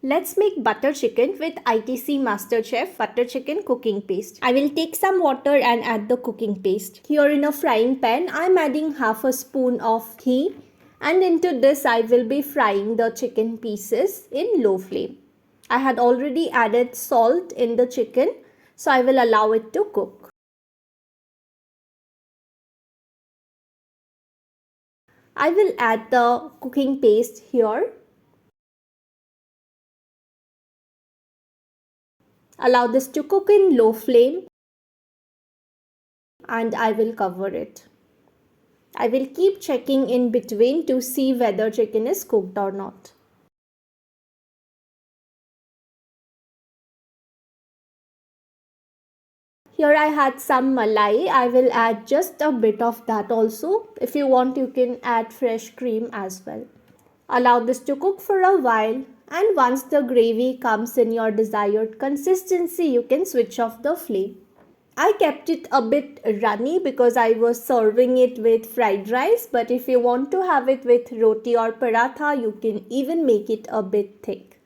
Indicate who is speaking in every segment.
Speaker 1: Let's make butter chicken with ITC MasterChef butter chicken cooking paste. I will take some water and add the cooking paste. Here in a frying pan, I am adding half a spoon of ghee, and into this I will be frying the chicken pieces in low flame. I had already added salt in the chicken, so I will allow it to cook. I will add the cooking paste here. Allow this to cook in low flame and I will cover it. I will keep checking in between to see whether chicken is cooked or not. Here I had some malai. I will add just a bit of that also. If you want, you can add fresh cream as well. Allow this to cook for a while, and once the gravy comes in your desired consistency, you can switch off the flame. I kept it a bit runny because I was serving it with fried rice, but if you want to have it with roti or paratha, you can even make it a bit thick.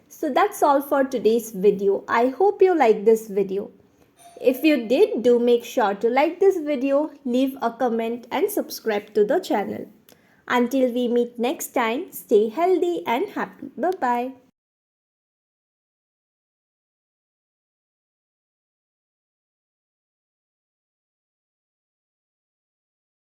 Speaker 1: So that's all for today's video. I hope you like this video. If you did, do make sure to like this video, leave a comment and subscribe to the channel. Until we meet next time, stay healthy and happy. Bye-bye.